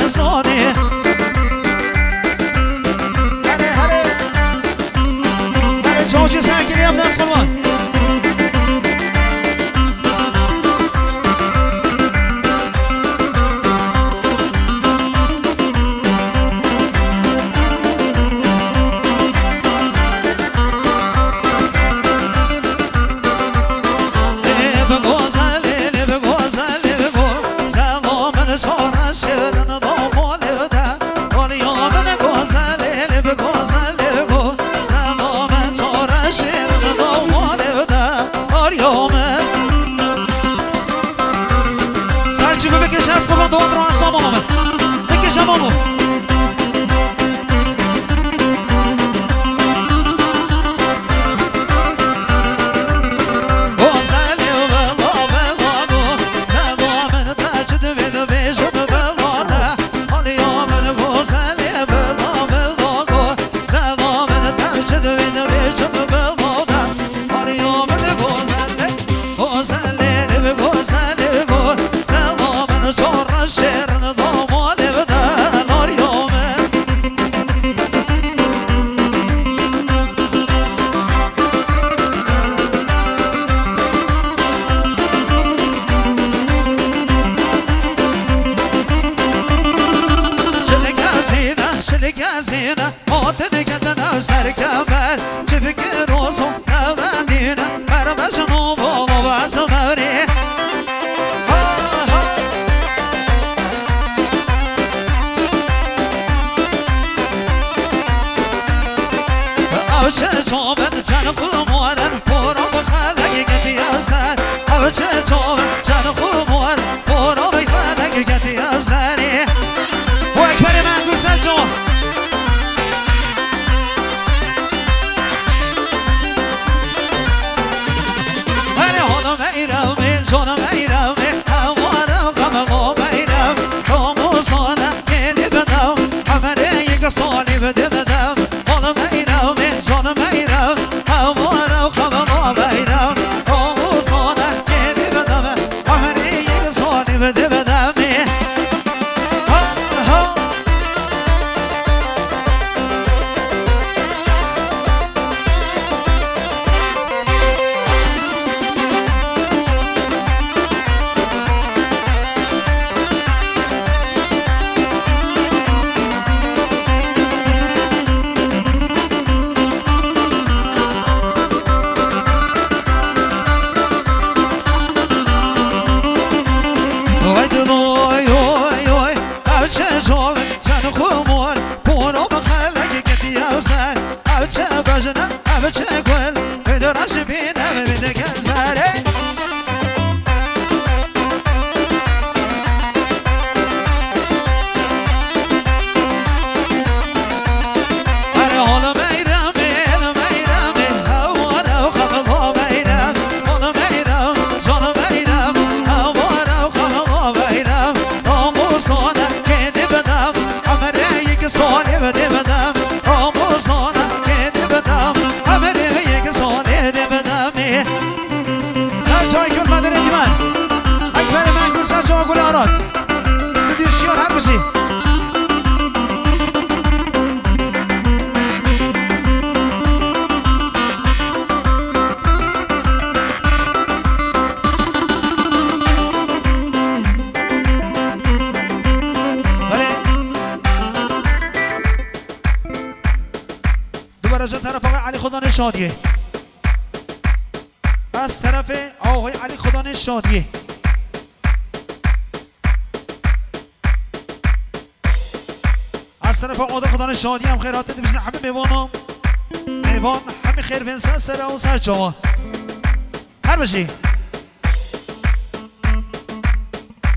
زاني هري هري هري جوجي ساكن يا ابن اسقلمان شادیه از طرف آقای علی خدا شادیه از طرف آقای خدا شادیه هم خیرات بده بشن همه میوان همه خیر بنسه سر و سر جا هر بشی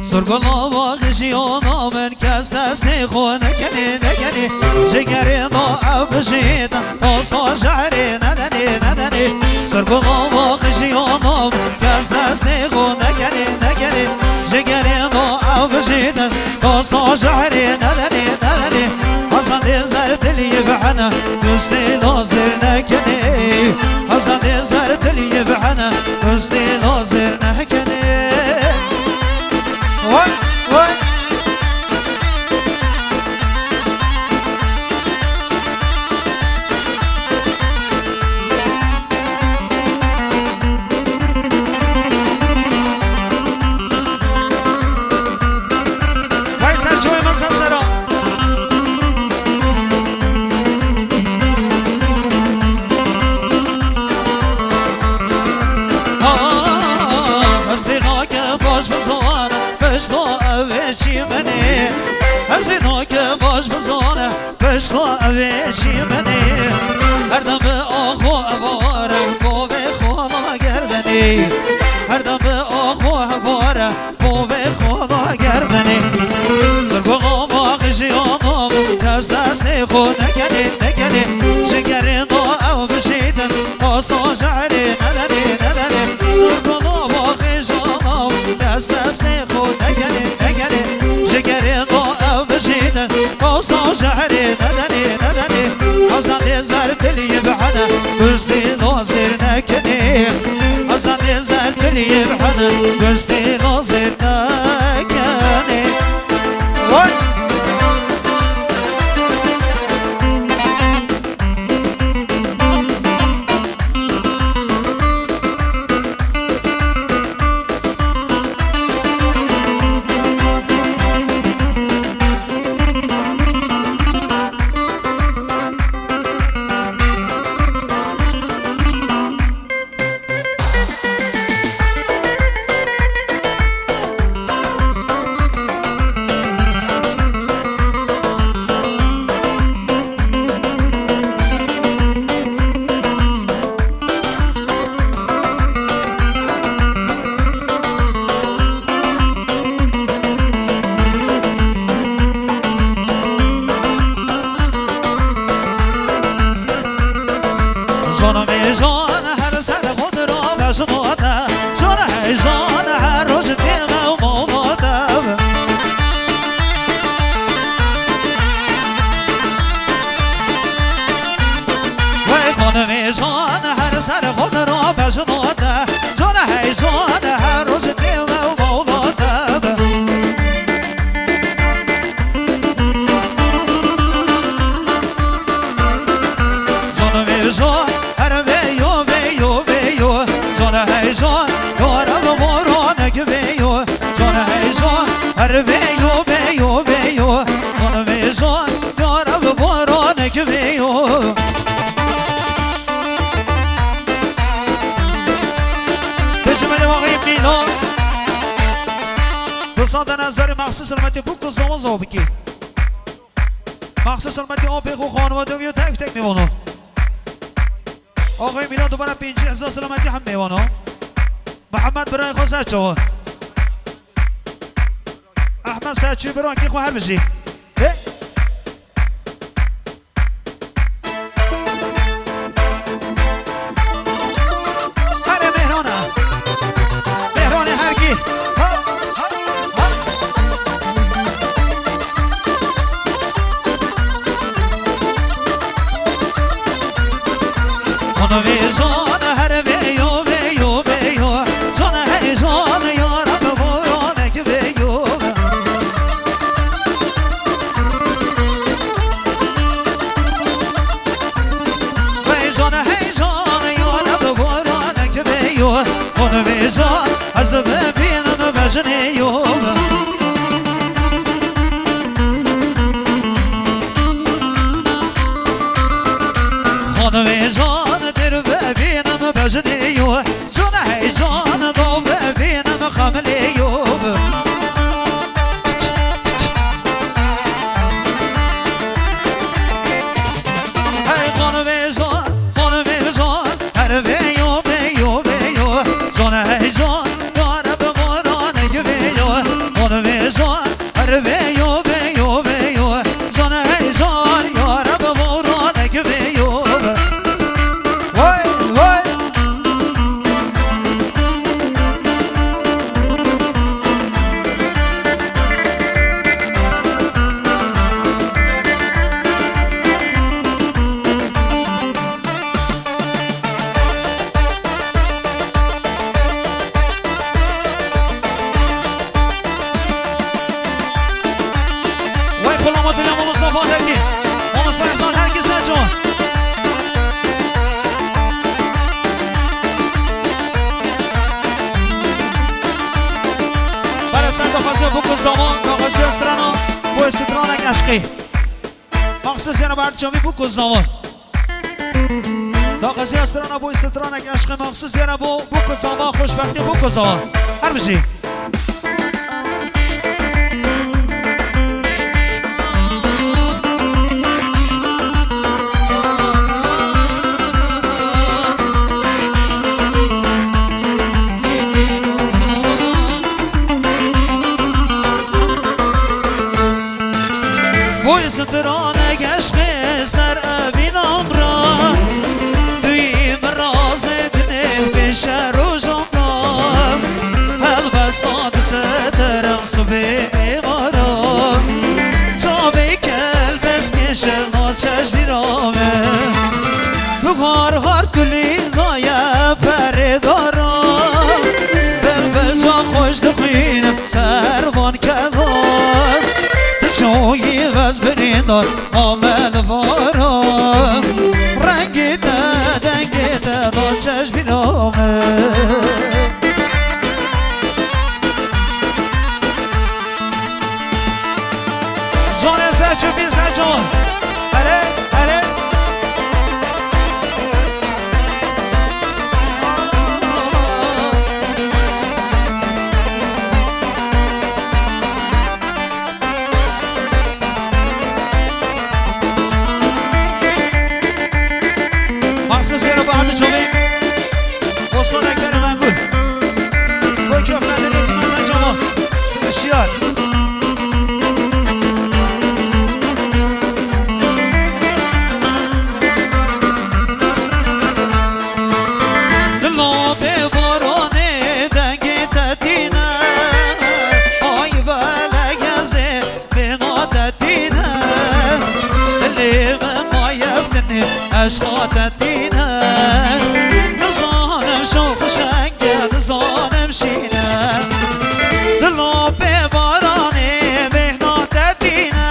سرگلا واقعی آنا من کس دست خونه کنی نگنی جگری نا ابشید آسا جعری ندنی سرگلا واقعی آنا من کس دست خونه کنی نگنی جگری نا ابشید آسا جعری ندنی حسن زرد لیبعنا دوستی ناظر نکنی حسن زرد لیبعنا دوستی ناظر نکنی وای وای باش بزانه بشتا اوشی منی از دینا که باش بزانه بشتا اوشی منی هر دم به آخو اواره با به خوانا گردنی هر دم به آخو اواره با به خوانا گردنی سرگو غاماق جیانم دست دست خود نکنی شکر دا او بشیدن آسا جعری ندنی سرگو غاماق جیانم دست دست خود نکنی شکر دا او بشیدن آسا جعری ندنی حوزن زر دلی بحنه گستی نازر نکنی حوزن زر دلی بحنه گستی نازر نکنی جانم جان هر سر خود را بشناده جان هر روز دیم و ماناده وی خانم جان هر سر خود را بشناده جان هر روز دیم و ماناده جانم جان جان یارم مورانه که بیو جان جان هر بیو جانم جان یارم مورانه که بیو بجمل واقعی میلان بساط نظر مخصوص علمتی بوک و زمان بکی مخصوص علمتی آبی خو خانواده و تک تک میوانو آقای میلان دوباره 50,000 سلامتی هم میوانو محمد برای خود سرچوه احمد سرچوی برای که خواهر بشی هره مهرانه هرگی خانوی جان هر بیو جان یارم مورانه که بیو وی جان یارم مورانه که بیو خانوی جان از ببینم بجنیوم خانوی جان در ببینم بجنیو جان دو ببینم خملیو ای خانوی جان هر بیو جان یارم مورانه که بیو خانوی جان هر بیو جان یارم مورانه که بیو زمان ناقصی استرانا با استرانک عشقی مخصوص یعنی برچامی بکن زمان ناقصی استرانا با استرانک عشقی مخصوص یعنی با بکن زمان خوشبختی بکن زمان هر بشی Oj zëndërane gëshme sër evin amra Dujim razet në peshe rojamra Helbestat se dërëm së bevara Qabe kelbes keshel në qesh birame Har har kulli dhaja pere dara Belbel qa خوش دخینم سربان کدار تچوی وز بریندار آمل وارم رنگیده دنگیده ناچش بینامه جان سچو بین سچون اره اره سيرة بعد جوبي وصلنا كان منقول ويكيف مدنيتي مثلا جمال سيد الشيار دلو بباراني دنگي تدينا آي بلغزي بنا تدينا اللي ما يبدني عشقا تدينا نظانم شوق شنگه نظانم شینه دلو ببارانه بهنا تدینه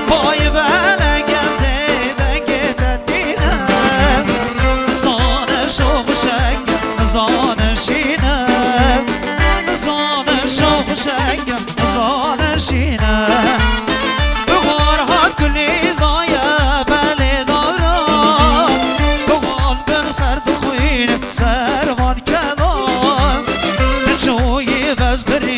پای بلنگه زیدنگه تدینه نظانم شوق شنگه نظانم شینه نظانم شوق شنگه نظانم شینه بغار هات کلی ضایه بلی دارم بغال بر سرد خوینه سرمان کدام تچوی بز بری